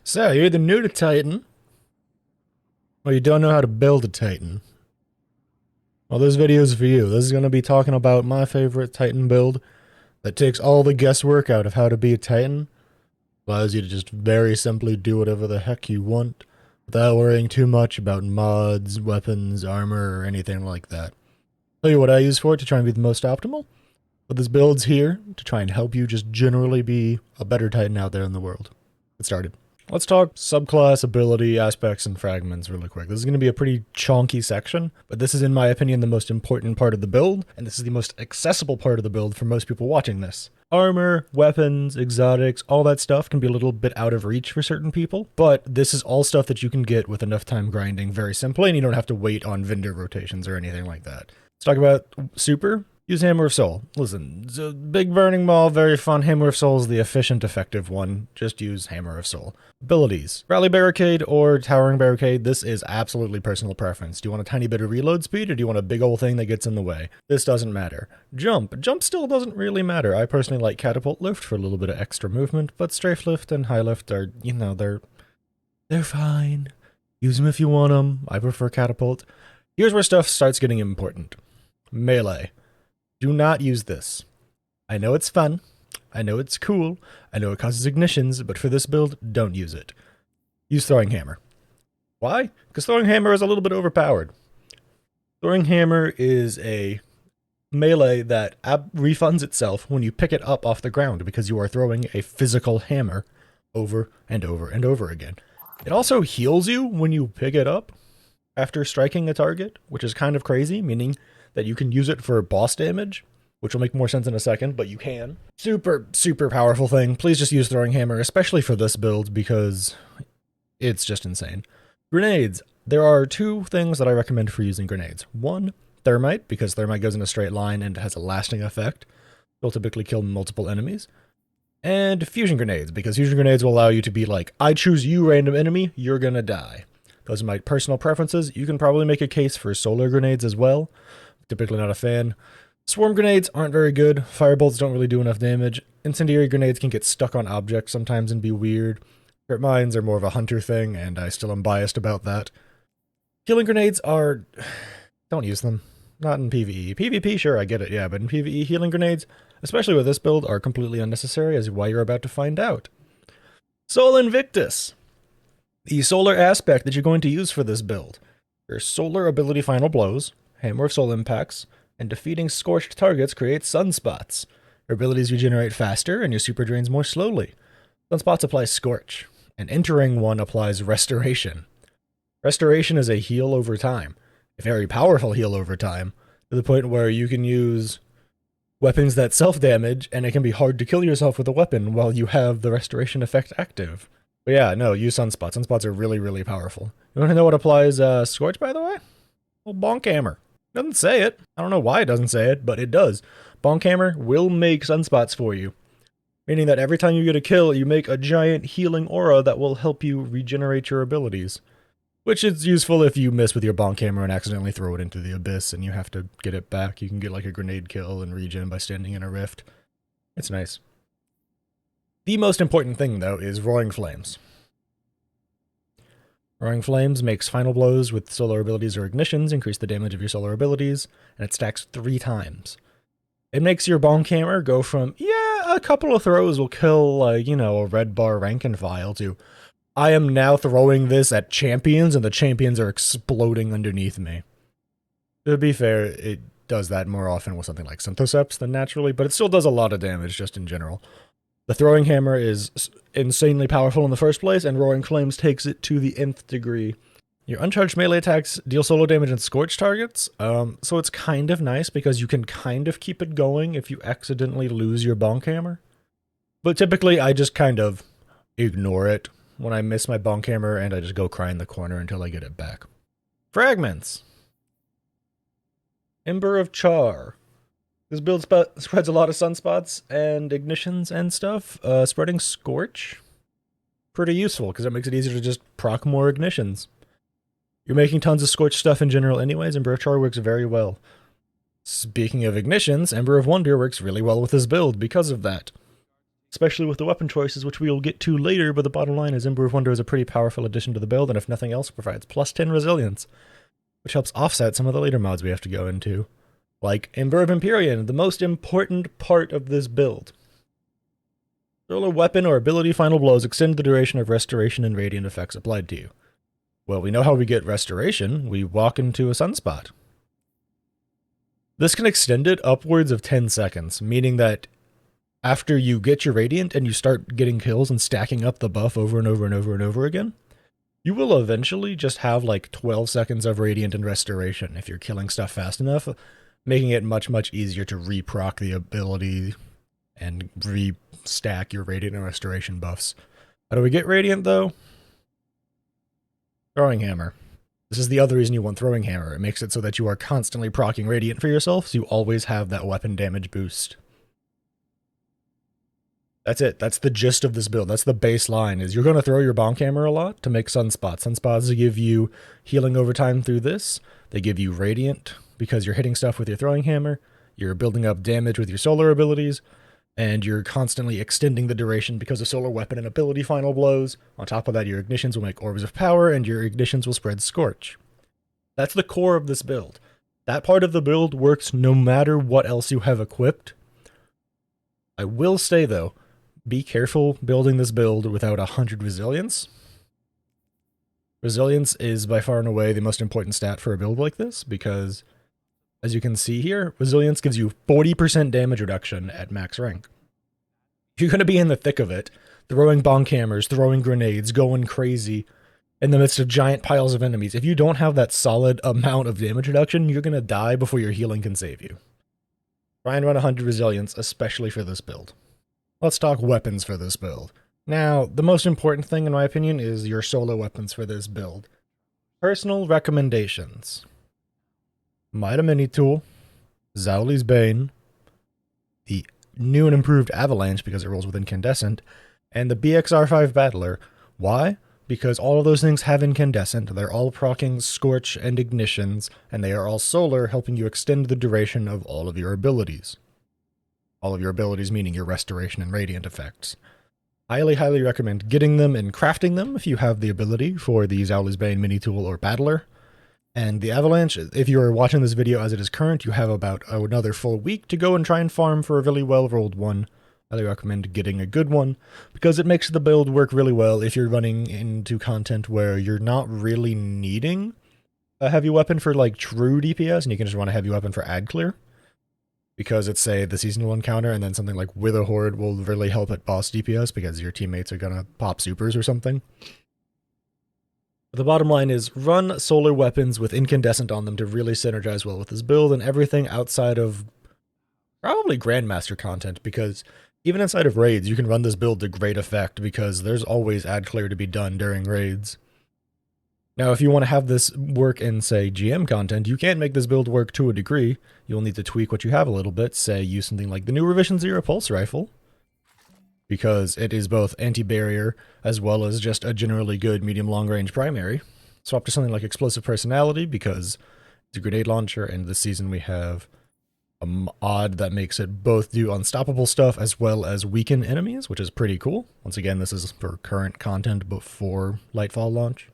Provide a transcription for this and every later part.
So, you're either new to Titan, or you don't know how to build a Titan. Well, this video is for you. This is going to be talking about my favorite Titan build that takes all the guesswork out of how to be a Titan, allows you to just very simply do whatever the heck you want, without worrying too much about mods, weapons, armor, or anything like that. Tell you what I use for it to try and be the most optimal, but this build's here to try and help you just generally be a better Titan out there in the world. Get started. Let's talk subclass, ability, aspects, and fragments really quick. This is going to be a pretty chonky section, but this is, in my opinion, the most important part of the build, and this is the most accessible part of the build for most people watching this. Armor, weapons, exotics, all that stuff can be a little bit out of reach for certain people, but this is all stuff that you can get with enough time grinding very simply, and you don't have to wait on vendor rotations or anything like that. Let's talk about super. Use Hammer of Soul. Listen, it's a big burning ball, very fun. Hammer of Soul is the efficient, effective one. Just use Hammer of Soul. Abilities. Rally Barricade or Towering Barricade. This is absolutely personal preference. Do you want a tiny bit of reload speed, or do you want a big old thing that gets in the way? This doesn't matter. Jump. Jump still doesn't really matter. I personally like Catapult Lift for a little bit of extra movement, but Strafe Lift and High Lift are, you know, they're fine. Use them if you want them. I prefer Catapult. Here's where stuff starts getting important. Melee. Do not use this. I know it's fun, I know it's cool, I know it causes ignitions, but for this build, don't use it. Use Throwing Hammer. Why? Because Throwing Hammer is a little bit overpowered. Throwing Hammer is a melee that refunds itself when you pick it up off the ground because you are throwing a physical hammer over and over and over again. It also heals you when you pick it up after striking a target, which is kind of crazy, meaning that you can use it for boss damage, which will make more sense in a second, but you can. Super, super powerful thing. Please just use Throwing Hammer, especially for this build, because it's just insane. Grenades. There are two things that I recommend for using grenades. One, Thermite, because Thermite goes in a straight line and has a lasting effect. It'll typically kill multiple enemies. And Fusion Grenades, because Fusion Grenades will allow you to be like, I choose you, random enemy, you're gonna die. Those are my personal preferences. You can probably make a case for Solar Grenades as well. Typically not a fan. Swarm grenades aren't very good. Firebolts don't really do enough damage. Incendiary grenades can get stuck on objects sometimes and be weird. Crit mines are more of a hunter thing, and I still am biased about that. Healing grenades are... don't use them. Not in PvE. PvP, sure, I get it, yeah, but in PvE, healing grenades, especially with this build, are completely unnecessary, as why you're about to find out. Sol Invictus. The solar aspect that you're going to use for this build. Your solar ability Final Blows, Hammer of Soul impacts, and defeating scorched targets creates sunspots. Your abilities regenerate faster, and your super drains more slowly. Sunspots apply Scorch, and entering one applies Restoration. Restoration is a heal over time, a very powerful heal over time, to the point where you can use weapons that self-damage, and it can be hard to kill yourself with a weapon while you have the Restoration effect active. But yeah, no, use Sunspots. Sunspots are really, really powerful. You want to know what applies Scorch, by the way? Well, Bonk Hammer. Doesn't say it. I don't know why it doesn't say it, but it does. Bonk Hammer will make sunspots for you. Meaning that every time you get a kill, you make a giant healing aura that will help you regenerate your abilities. Which is useful if you miss with your Bonk Hammer and accidentally throw it into the abyss and you have to get it back. You can get like a grenade kill and regen by standing in a rift. It's nice. The most important thing, though, is Roaring Flames. Roaring Flames makes Final Blows with solar abilities or ignitions increase the damage of your solar abilities, and it stacks 3 times. It makes your Bonk Hammer go from, yeah, a couple of throws will kill, like, you know, a red bar rank and file, to, I am now throwing this at champions, and the champions are exploding underneath me. To be fair, it does that more often with something like Synthoceps than naturally, but it still does a lot of damage just in general. The Throwing Hammer is insanely powerful in the first place, and Roaring Flames takes it to the nth degree. Your uncharged melee attacks deal solo damage and scorch targets, so it's kind of nice because you can kind of keep it going if you accidentally lose your Bonk Hammer. But typically, I just kind of ignore it when I miss my Bonk Hammer, and I just go cry in the corner until I get it back. Fragments. Ember of Char. This build spreads a lot of sunspots and ignitions and stuff. Spreading Scorch, pretty useful because it makes it easier to just proc more ignitions. You're making tons of Scorch stuff in general anyways, Ember of Char works very well. Speaking of ignitions, Ember of Wonder works really well with this build because of that. especially with the weapon choices, which we'll get to later, but the bottom line is Ember of Wonder is a pretty powerful addition to the build, and if nothing else, provides plus 10 resilience, which helps offset some of the later mods we have to go into, like Ember of Empyrean, the most important part of this build. Solar weapon or ability final blows extend the duration of restoration and radiant effects applied to you. Well, we know how we get restoration. We walk into a sunspot. This can extend it upwards of 10 seconds, meaning that after you get your radiant and you start getting kills and stacking up the buff over and over and over and over again, you will eventually just have like 12 seconds of radiant and restoration if you're killing stuff fast enough, making it much, much easier to re-proc the ability and re-stack your radiant and restoration buffs. How do we get radiant though? Throwing Hammer. This is the other reason you want Throwing Hammer. It makes it so that you are constantly proccing radiant for yourself, so you always have that weapon damage boost. That's it. That's the gist of this build. That's the baseline, is you're going to throw your Bonk Hammer a lot to make Sunspots. Sunspots give you healing over time through this. They give you Radiant because you're hitting stuff with your Throwing Hammer. You're building up damage with your Solar abilities. And you're constantly extending the duration because of Solar Weapon and ability final blows. On top of that, your Ignitions will make Orbs of Power, and your Ignitions will spread Scorch. That's the core of this build. That part of the build works no matter what else you have equipped. I will say, though, be careful building this build without 100 resilience. Resilience is by far and away the most important stat for a build like this, because, as you can see here, resilience gives you 40% damage reduction at max rank. You're going to be in the thick of it, throwing bonk hammers, throwing grenades, going crazy in the midst of giant piles of enemies. If you don't have that solid amount of damage reduction, you're going to die before your healing can save you. Try and run 100 resilience, especially for this build. Let's talk weapons for this build. Now, the most important thing, in my opinion, is your solo weapons for this build. Personal recommendations. Mida Mini Tool, Zauli's Bane, the new and improved Avalanche because it rolls with Incandescent, and the BXR5 Battler. Why? Because all of those things have Incandescent, they're all proccing Scorch and Ignitions, and they are all solar, helping you extend the duration of all of your abilities. All of your abilities meaning your Restoration and Radiant effects. Highly, highly recommend getting them and crafting them if you have the ability for the Zauli's Bane Mini Tool or Battler. And the Avalanche, if you are watching this video as it is current, you have about another full week to go and try and farm for a really well-rolled one. I highly recommend getting a good one, because it makes the build work really well if you're running into content where you're not really needing a heavy weapon for like true DPS, and you can just run a heavy weapon for ad clear. Because it's, say, the seasonal encounter, and then something like Wither Horde will really help at boss DPS, because your teammates are gonna pop supers or something. The bottom line is, run solar weapons with incandescent on them to really synergize well with this build, and everything outside of probably Grandmaster content, because even inside of raids, you can run this build to great effect, because there's always ad clear to be done during raids. Now, if you want to have this work in, say, GM content, you can make this build work to a degree. You'll need to tweak what you have a little bit, say, use something like the new Revision Zero Pulse Rifle, because it is both anti-barrier as well as just a generally good medium-long range primary. Swap to something like Explosive Personality, because it's a grenade launcher, and this season we have a mod that makes it both do unstoppable stuff as well as weaken enemies, which is pretty cool. Once again, this is for current content before Lightfall launch.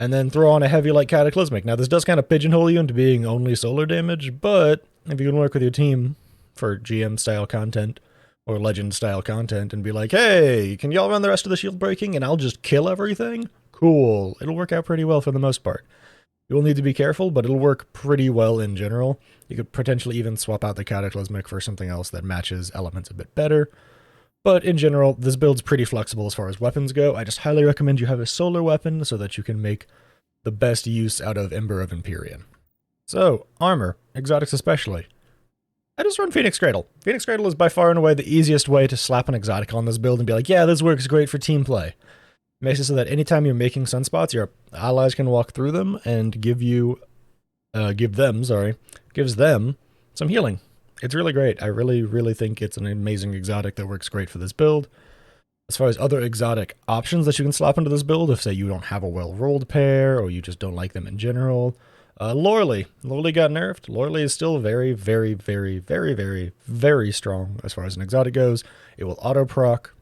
And then throw on a heavy like Cataclysmic. Now, this does kind of pigeonhole you into being only solar damage, but if you can work with your team for GM-style content or Legend-style content and be like, hey, can y'all run the rest of the shield breaking and I'll just kill everything? Cool. It'll work out pretty well for the most part. You will need to be careful, but it'll work pretty well in general. You could potentially even swap out the Cataclysmic for something else that matches elements a bit better. But in general, this build's pretty flexible as far as weapons go. I just highly recommend you have a solar weapon so that you can make the best use out of Ember of Empyrean. So, armor, exotics especially. I just run Phoenix Cradle. Phoenix Cradle is by far and away the easiest way to slap an exotic on this build and be like, yeah, this works great for team play. It makes it so that anytime you're making sunspots, your allies can walk through them and gives them some healing. It's really great. I really, really think it's an amazing exotic that works great for this build. As far as other exotic options that you can slap into this build, if, say, you don't have a well-rolled pair, or you just don't like them in general, Loreley. Loreley got nerfed. Loreley is still very, very, very, very, very, very strong as far as an exotic goes. It will auto-proc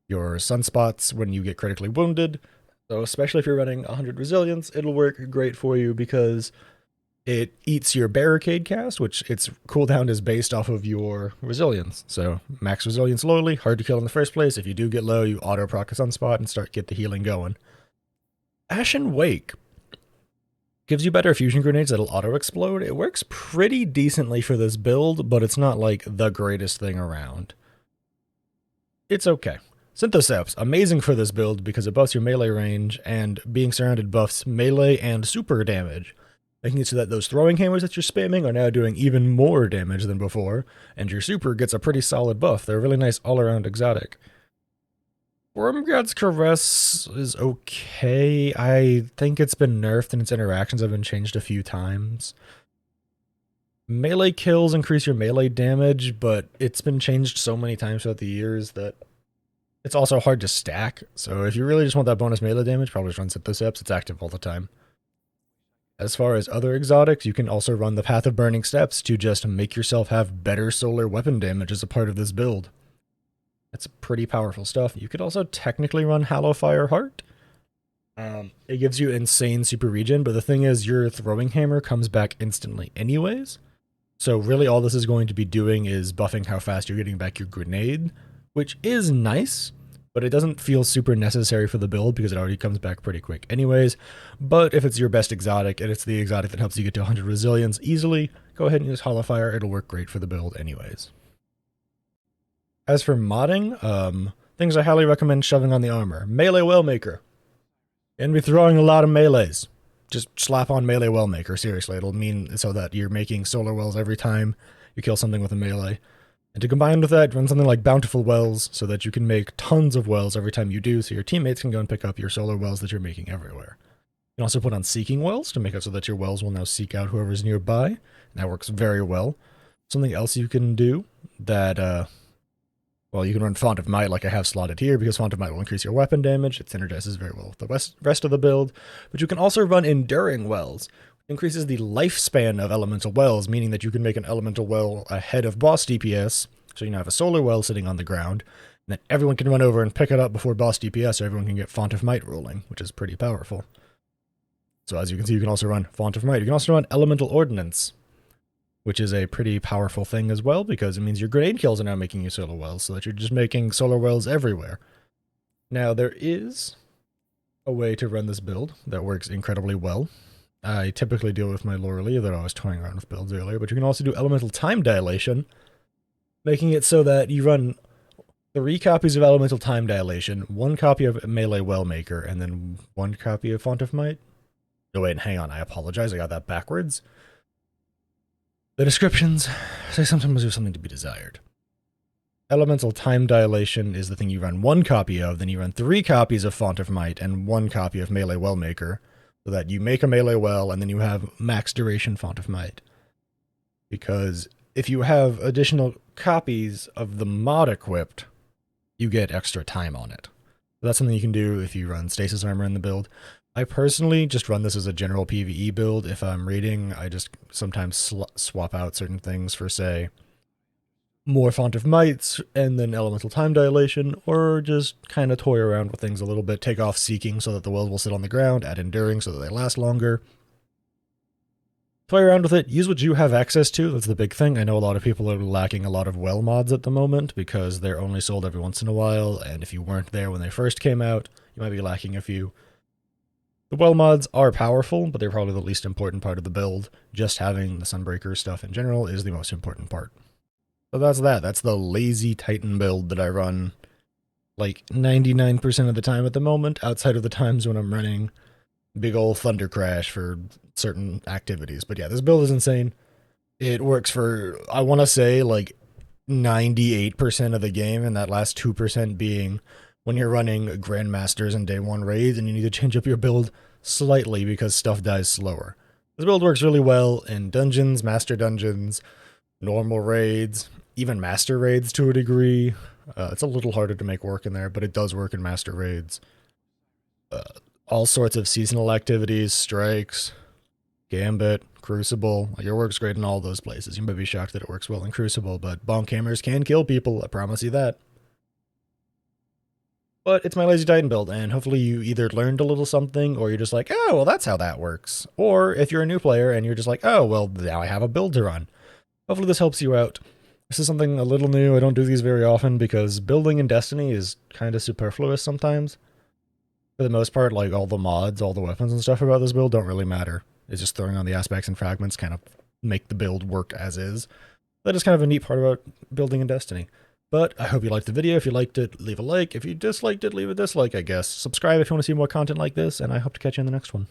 your sunspots when you get critically wounded. So especially if you're running 100 resilience, it'll work great for you because it eats your barricade cast, which its cooldown is based off of your resilience. So max resilience Loreley, hard to kill in the first place. If you do get low, you auto-proc a sunspot and get the healing going. Ashen Wake gives you better fusion grenades that'll auto-explode. It works pretty decently for this build, but it's not like the greatest thing around. It's okay. Synthoceps, amazing for this build because it buffs your melee range, and being surrounded buffs melee and super damage, making it so that those throwing hammers that you're spamming are now doing even more damage than before, and your super gets a pretty solid buff. They're a really nice all-around exotic. Wormgod's Caress is okay. I think it's been nerfed and its interactions have been changed a few times. Melee kills increase your melee damage, but it's been changed so many times throughout the years that it's also hard to stack. So if you really just want that bonus melee damage, probably just run Synthoceps. It's active all the time. As far as other exotics, you can also run the Path of Burning Steps to just make yourself have better solar weapon damage as a part of this build. That's pretty powerful stuff. You could also technically run Hallowfire Heart. It gives you insane super regen, but the thing is your throwing hammer comes back instantly anyways. So really all this is going to be doing is buffing how fast you're getting back your grenade, which is nice, but it doesn't feel super necessary for the build because it already comes back pretty quick anyways. But if it's your best exotic and it's the exotic that helps you get to 100 resilience easily, go ahead and use Hallowfire. It'll work great for the build anyways. As for modding, things I highly recommend shoving on the armor. Melee Wellmaker. And be throwing a lot of melees. Just slap on Melee Wellmaker, seriously. It'll mean so that you're making solar wells every time you kill something with a melee. And to combine with that, run something like Bountiful Wells so that you can make tons of wells every time you do, so your teammates can go and pick up your solar wells that you're making everywhere. You can also put on Seeking Wells to make it so that your wells will now seek out whoever's nearby. And that works very well. Something else you can do that, well, you can run Font of Might like I have slotted here, because Font of Might will increase your weapon damage. It synergizes very well with the rest of the build. But you can also run Enduring Wells, which increases the lifespan of elemental wells, meaning that you can make an elemental well ahead of boss DPS, so you now have a solar well sitting on the ground, and then everyone can run over and pick it up before boss DPS, so everyone can get Font of Might rolling, which is pretty powerful. So as you can see, you can also run Font of Might. You can also run Elemental Ordnance, which is a pretty powerful thing as well, because it means your grenade kills are now making you solar wells, so that you're just making solar wells everywhere. Now, there is a way to run this build that works incredibly well. I typically deal with my Loreley that I was toying around with builds earlier, but you can also do Elemental Time Dilation, making it so that you run 3 copies of Elemental Time Dilation, 1 copy of Melee Wellmaker, and then 1 copy of Font of Might. Oh wait, hang on, I apologize, I got that backwards. The descriptions say sometimes there's something to be desired. Elemental Time Dilation is the thing you run 1 copy of, then you run 3 copies of Font of Might and 1 copy of Melee Wellmaker, so that you make a Melee Well and then you have max duration Font of Might. Because if you have additional copies of the mod equipped, you get extra time on it. So that's something you can do if you run Stasis Armor in the build. I personally just run this as a general PvE build. If I'm raiding, I just sometimes swap out certain things for, say, more Font of Mights and then Elemental Time Dilation, or just kind of toy around with things a little bit. Take off Seeking so that the wells will sit on the ground, add Enduring so that they last longer. Toy around with it, use what you have access to, that's the big thing. I know a lot of people are lacking a lot of well mods at the moment because they're only sold every once in a while, and if you weren't there when they first came out, you might be lacking a few. The well mods are powerful, but they're probably the least important part of the build. Just having the Sunbreaker stuff in general is the most important part. So that's that. That's the lazy Titan build that I run like 99% of the time at the moment, outside of the times when I'm running big old Thunder Crash for certain activities. But yeah, this build is insane. It works for, I want to say, like 98% of the game, and that last 2% being when you're running Grandmasters and Day 1 raids and you need to change up your build slightly because stuff dies slower. This build works really well in dungeons, master dungeons, normal raids, even master raids to a degree. It's a little harder to make work in there, but it does work in master raids. All sorts of seasonal activities, strikes, Gambit, Crucible. Like, it works great in all those places. You might be shocked that it works well in Crucible, but bonk hammers can kill people. I promise you that. But it's my Lazy Titan build, and hopefully you either learned a little something, or you're just like, oh, well, that's how that works. Or if you're a new player and you're just like, oh, well, now I have a build to run. Hopefully this helps you out. This is something a little new. I don't do these very often because building in Destiny is kind of superfluous sometimes. For the most part, like all the mods, all the weapons and stuff about this build don't really matter. It's just throwing on the aspects and fragments kind of make the build work as is. That is kind of a neat part about building in Destiny. But I hope you liked the video. If you liked it, leave a like. If you disliked it, leave a dislike, I guess. Subscribe if you want to see more content like this, and I hope to catch you in the next one.